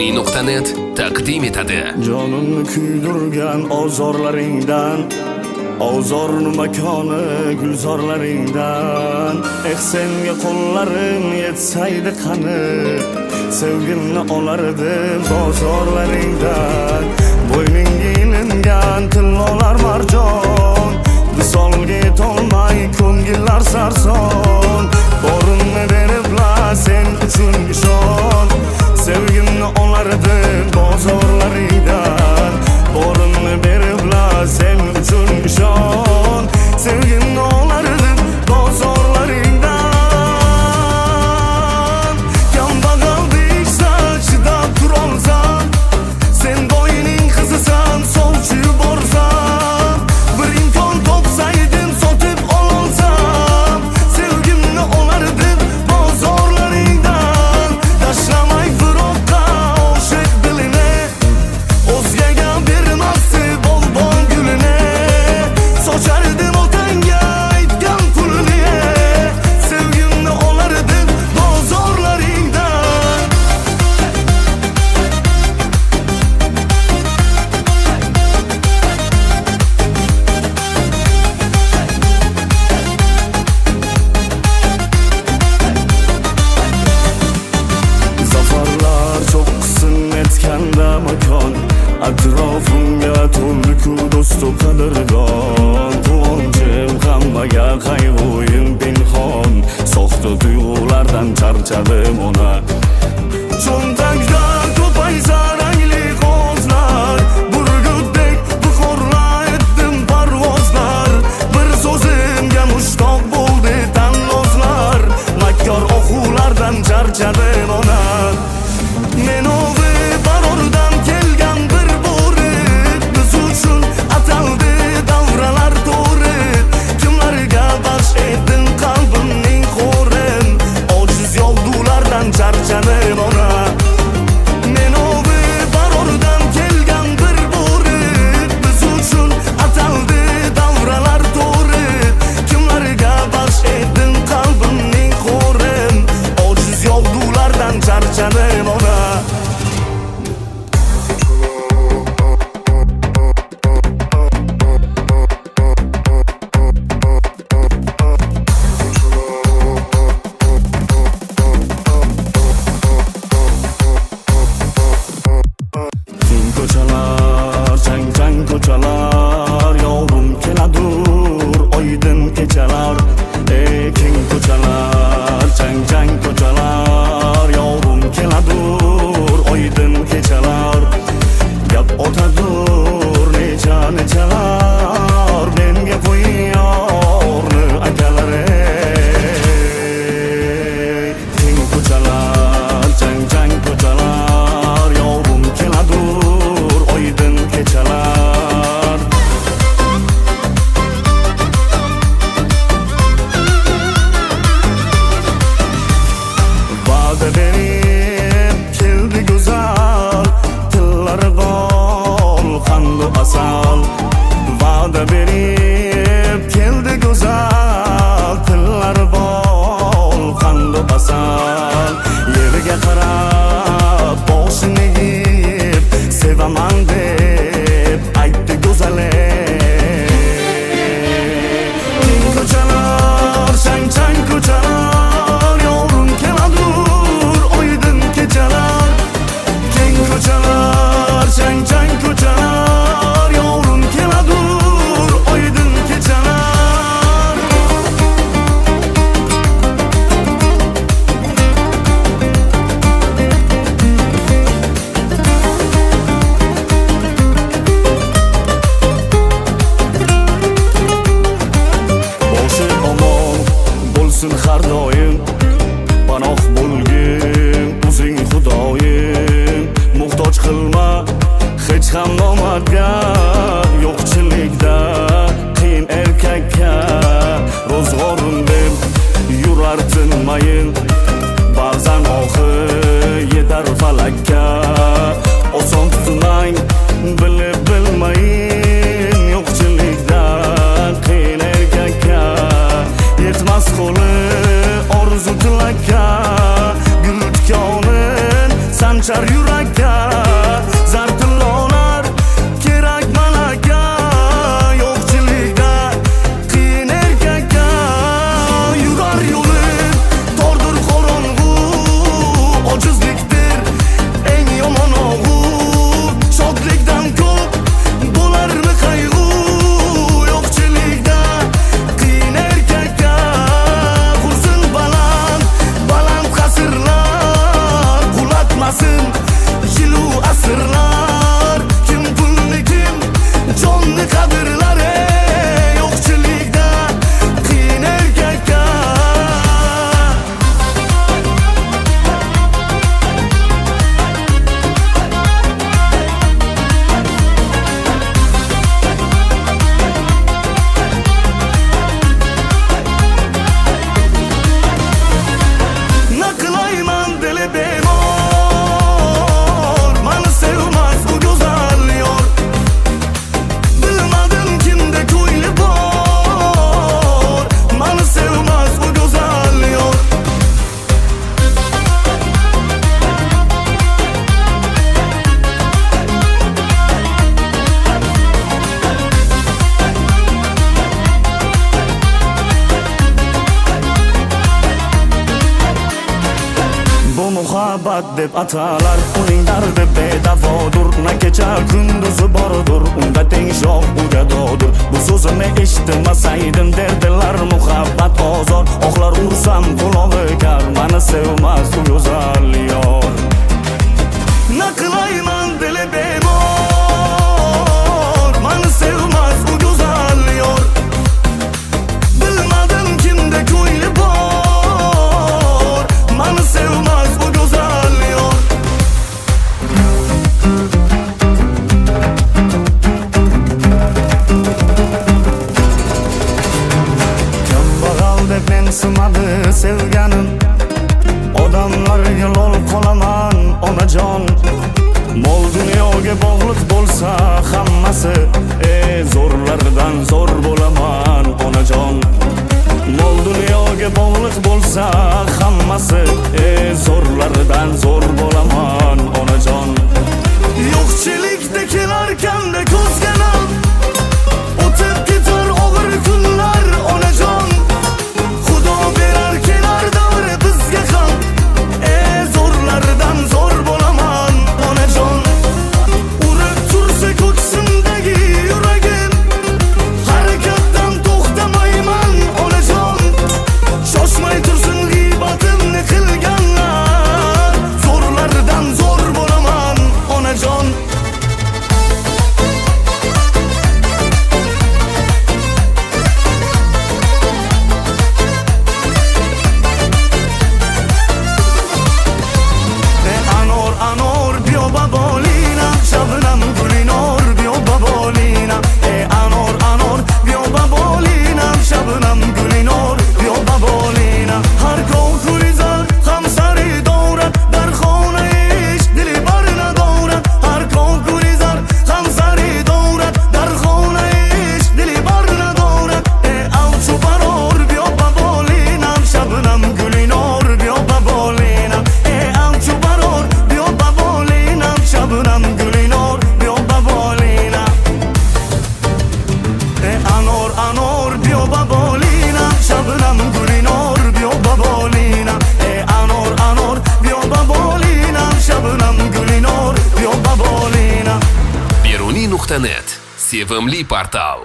Sony.net taqdim etadi. Jonimni kuydirgan ozorlaringdan, ozorni makoni gulzorlaringdan. Senga qo'llarim yetsaydi qani, sevgimni olardim bozorlaringdan. Bo'yningga ilingan tillolar marjon, visolga yetolmay ko'ngillar sarson. Borimni beriblar sen uchun ishon, sevgimni olardim bozorlaringdan. Borimni beriblar sen uchun ishon, sevgimni olardim bozorlaringdan. Kambag'al deyishsa chidab turolsam, sen boyning qizisan sovchi yuborsam. Bir imkon topsaydim sotib ololsam, sevgimni olardim bozorlaringdan. Tashlamay firoqqa oshiq dilini, o'zgaga bermasdi bol-bol gulini. Sochardim otangga aytgan pulini, sevgimni olardim bozorlaringdan. Zafarlar çok qism etganda makon, atrofimga to'ldi-ku do'stu qadrdon. Quvonchim hammaga qayg'uyim pinhon, soxta tuyg'ulardan charchadim ona. Cho'ntakda ko'paysa rangli qog'ozlar, burgutdek viqorla etdim parvozlar. Bir so'zimga mushtoq bo'ldi tanlozlar, makkor o'quvlardan charchadim ona. Men o'g'li barordan kelgan bir bo'ri, biz uchun ataldi davralar to'ri. Kimlarga baxsh etdim qalbimning qo'rin, ojiz yoldulardan charchadim ona. Men o'g'li barordan kelgan bir bo'ri, biz uchun ataldi davralar to'ri. Kimlarga baxsh etdim qalbimning qo'rin, ojiz yoldulardan charchadim ona. Keng ko'chalar, chang-chang ko'chalar, yorim keladur oydin kechalar. Keng ko'chalar, chang-chang ko'chalar, yorim keladur oydin kechalar. Gap otadur necha-nechalar, menga qo'yyorni akalar. Keng ko'chalar, chang-chang ko'chalar, yorim keladur oydin kechalar. Va'da berib keldi go'zal, tillari g'ol qandu asal. Va'da berib keldi go'zal, tillari g'ol qandu asal. Yerga qarab boshini egib, sevaman deb aytdi go'zali. Keng ko'chalar, chang-chang ko'chalar, yorim keladur oydin kechalar. Keng ko'chalar, chang-chang ko'chalar, yorim keladur oydin kechalar. Boshi omon bo'lsin har doim, panoh bo'lgin o'zing xudoyim. Muhtoj qilma hech ham nomardga, yo'qchilikda qiyin erkakka. Ro'zg'orim deb yurar tinmayin, ba'zan oxir yetar falakka. Oson tutmang bilib bilmayin, yo'qchilikda qiyin erkakka. Yetmas qo'li orzu tilakka, gul tikonin sanchar yurak. aka. Zartillolar kerak malaka. Yo'qchilikda qiyin erkakka. Yurar yo'li tordir qorong'u, ojizlikdir eng yomon og'u. Shodlikdan ko'p bo'larmi qayg'u, yo'qchilikda qiyin erkakka. Qursin baland baland qasrlar, qulatmasin yilu asrlar. Kim pulni kim jonni qadrlar, yo'qchilikda qiyin erkakka. Naqlayman dili bemor, mani sevmaz bu go'zal yor. Bilmadim kimda ko'ngli bor, mani sevmaz bu go'zal yor. Bu muhabbat deb atalar, uning dardi bedavodur. Na kecha kunduzi bordur, unda teng shoh ugadodur. Bu so'zini eshitmasaydim derdilar muhabbat ozor. Oqlar ursam qulog'i kar, mani sevmas u go'zal yor. Naqlayman dili bemor, mani sevmas u go'zal yor. Bilmadim kimda ko'ngli bor, mani sevmaz bu go'zal yor. Kambag'al deb mensimadi sevganim, odamlarga lol qolaman onajon. Mol dunyoga bog'liq bo'lsa hammasi, zo'rlardan zo'r bo'laman onajon. Mol dunyoga bog'liq bo'lsa hammasi, zo'rlardan zo'r bo'laman onajon. Yo'qchilikda kelarkanda ko'zganam, o'tib ketar og'ir kunlar onajon. Xudo berar kelar davri bizga ham, zo'rlardan zo'r bo'laman onajon. Urib tursa ko'ksimdagi yuragim, harakatdan to'xtamayman onajon. Shoshmay tursin g'iybatimni qilganlar, zo'rlardan zo'r bo'laman onajon. Anor anor biyo babolina, shabnam gulinor biyo babolina. Anor anor biyo babolina, shabnam gulinor biyo babolina. Har ko'v kulizar hamsari dovrat, dar xona ish dili barna dovrat. Har ko'v kulizar hamsari dovrat, dar xona ish dili barna dovrat. Avchu baror biyo babolina, shabnam gulinor biyo babolina. Avchu baror biyo babolina, shabnam gulinor biyo babolina. Anor anor biyo babolina, shabnam gulinor biyo babolina. Anor anor biyo babolina, shabnam gulinor biyo babolina. Beruniy.net sevimli portal.